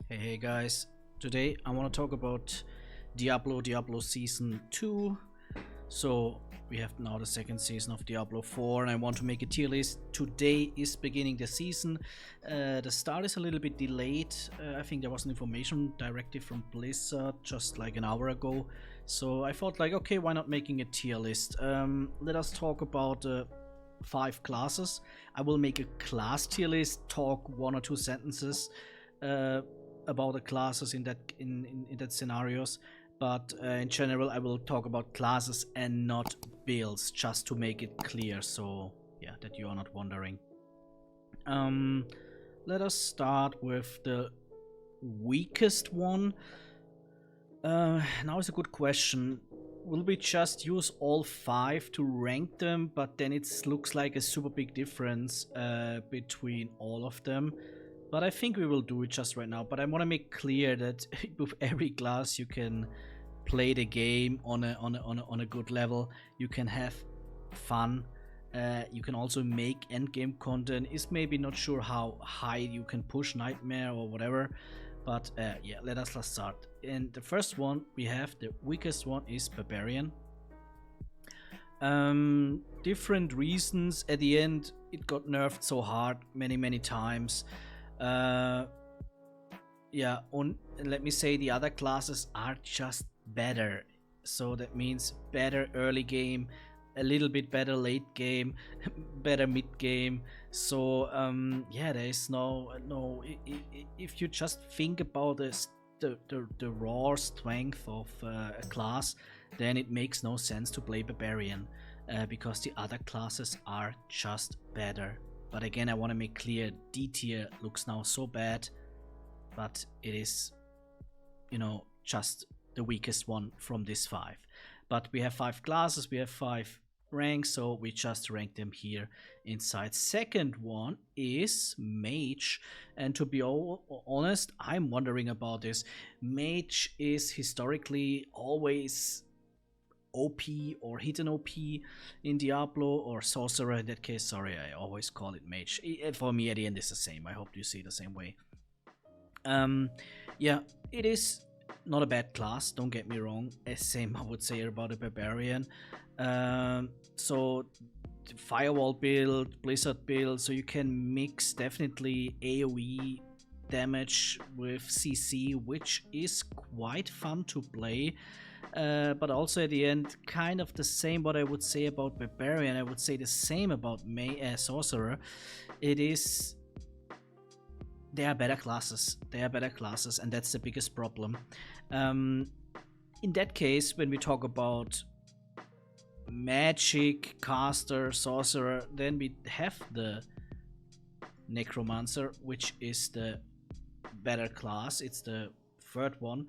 Hey guys, today I want to talk about Diablo Season 2. So we have now the second season of Diablo 4 and I want to make a tier list. Today is beginning the season. The start is a little bit delayed. I think there was an information directive from Blizzard just like an hour ago. So I thought like, okay, why not making a tier list? Let us talk about 5 classes. I will make a class tier list, talk 1 or 2 sentences about the classes in that scenarios, but in general I will talk about classes and not builds, just to make it clear, so yeah, that you are not wondering. Let us start with the weakest one. Now is a good question. Will we just use all 5 to rank them, but then it looks like a super big difference between all of them? But I think we will do it just right now. But I want to make clear that with every class you can play the game on a good level. You can have fun. You can also make endgame content. Is maybe not sure how high you can push Nightmare or whatever. But yeah, let us start. And the first one we have, the weakest one, is Barbarian. Different reasons. At the end, it got nerfed so hard many times. Yeah, let me say the other classes are just better. So that means better early game, a little bit better late game, better mid game. So yeah, there is no if you just think about the raw strength of a class, then it makes no sense to play Barbarian because the other classes are just better. But again, I want to make clear, D tier looks now so bad, but it is, you know, just the weakest one from this 5. But we have 5 classes, we have 5 ranks, so we just rank them here inside. Second one is Mage, and to be honest, I'm wondering about this. Mage is historically always OP or hidden OP in Diablo, or Sorcerer in that case. Sorry, I always call it Mage. For me, at the end, it's the same. I hope you see it the same way. Yeah, it is not a bad class, don't get me wrong. Same I would say about a Barbarian. So Firewall build, Blizzard build, so you can mix definitely AoE damage with CC, which is quite fun to play. But also at the end, kind of the same what I would say about Barbarian, I would say the same about Sorcerer. It is... They are better classes. They are better classes, and that's the biggest problem. In that case, when we talk about Magic, Caster, Sorcerer, then we have the Necromancer, which is the better class. It's the third one.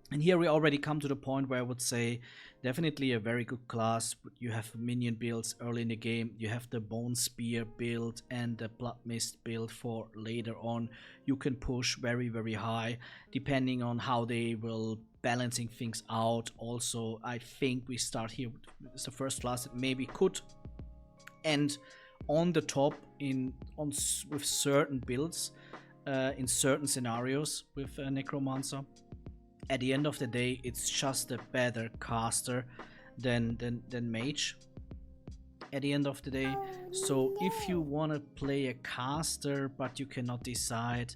And here we already come to the point where I would say definitely a very good class. You have minion builds early in the game. You have the Bone Spear build and the Blood Mist build for later on. You can push very high depending on how they will balancing things out. Also, I think we start here with the first class that maybe could end on the top with certain builds in certain scenarios with Necromancer. At the end of the day, it's just a better caster than Mage. At the end of the day, so if you want to play a caster but you cannot decide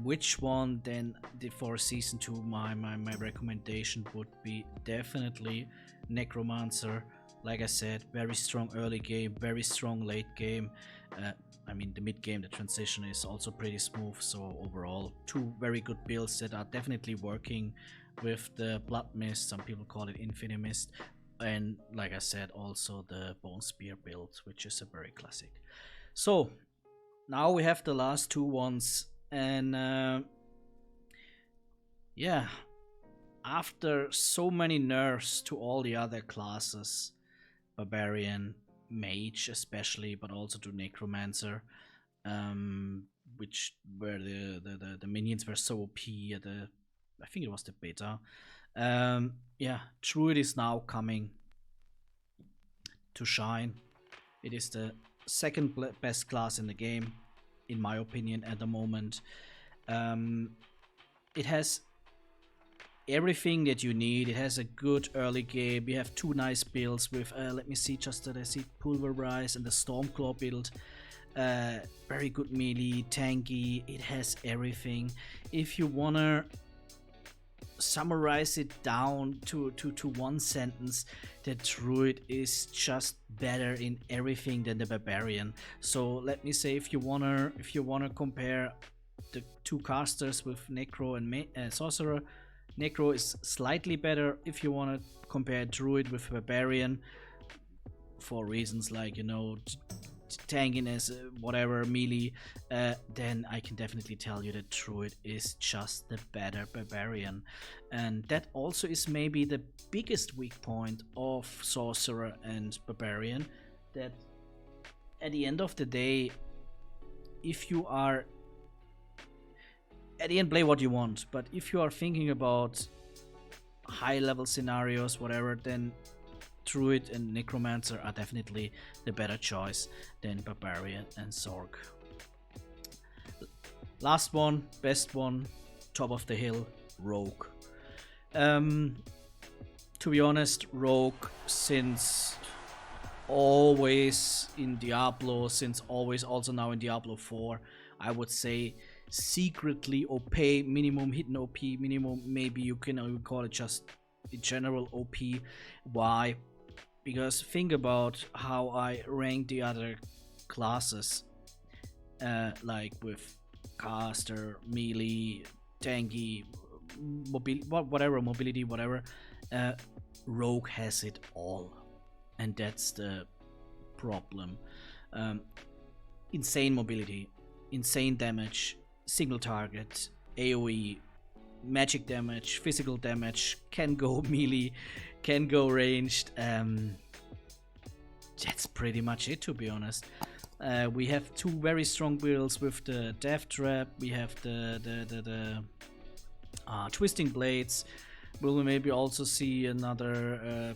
which one, then for season 2, my recommendation would be definitely Necromancer. Like I said, very strong early game, very strong late game. I mean, the mid game, the transition is also pretty smooth. So overall, 2 very good builds that are definitely working with the Blood Mist. Some people call it Infinite Mist. And like I said, also the Bone Spear build, which is a very classic. So now we have the last 2 ones. And yeah, after so many nerfs to all the other classes, Barbarian, Mage especially, but also to Necromancer, which where the minions were so OP at I think it was the beta. Yeah, Druid is now coming to shine. It is the second best class in the game, in my opinion, at the moment. It has everything that you need. It has a good early game. We have two nice builds with, let me see, just that I see Pulverize and the Stormclaw build. Very good melee, tanky. It has everything. If you wanna summarize it down to one sentence, the Druid is just better in everything than the Barbarian. So let me say, if you wanna compare the two casters with Necro and Sorcerer, Necro is slightly better. If you wanna compare Druid with Barbarian, for reasons like, you know, tankiness, whatever, melee, then I can definitely tell you that Druid is just the better Barbarian. And that also is maybe the biggest weak point of Sorcerer and Barbarian, that at the end of the day, if you are, at the end, play what you want, but if you are thinking about high level scenarios, whatever, then Druid and Necromancer are definitely the better choice than Barbarian and Zorg. Last one, best one, top of the hill, Rogue. To be honest, Rogue, since always in Diablo, since always also now in Diablo 4, I would say secretly OP, minimum hidden OP, minimum, maybe you can call it just in general OP. Why? Because think about how I rank the other classes, like with caster, melee, tanky, mobility, whatever. Rogue has it all, and that's the problem. Insane mobility, insane damage, single target, AoE, magic damage, physical damage, can go melee, can go ranged. That's pretty much it, to be honest. We have two very strong builds with the Death Trap. We have the Twisting Blades. We'll maybe also see another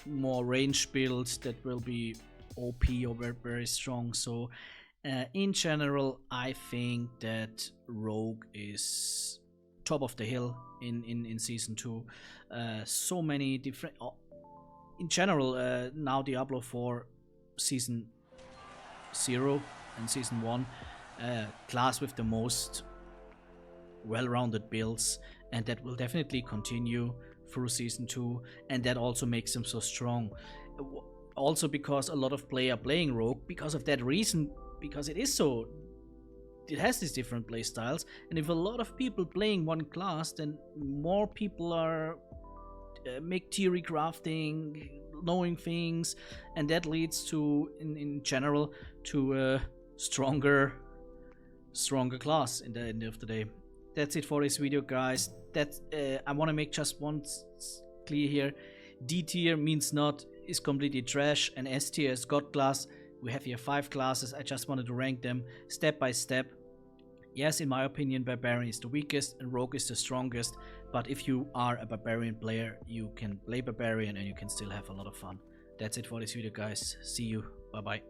more range build that will be OP or very, very strong. So in general, I think that Rogue is top of the hill in Season 2. So many different... in general, now Diablo 4 Season 0 and Season 1, class with the most well-rounded builds, and that will definitely continue through Season 2, and that also makes them so strong. Also because a lot of players are playing Rogue because of that reason, because it is so... it has these different play styles, and if a lot of people playing one class, then more people are make theory crafting, knowing things, and that leads to, in general, to a stronger class in the end of the day. That's it for this video, guys. I want to make just one clear here. D tier means not is completely trash, and S tier is God class. We have here 5 classes. I just wanted to rank them step by step. Yes, in my opinion, Barbarian is the weakest and Rogue is the strongest, but if you are a Barbarian player, you can play Barbarian and you can still have a lot of fun. That's it for this video, guys. See you. Bye bye.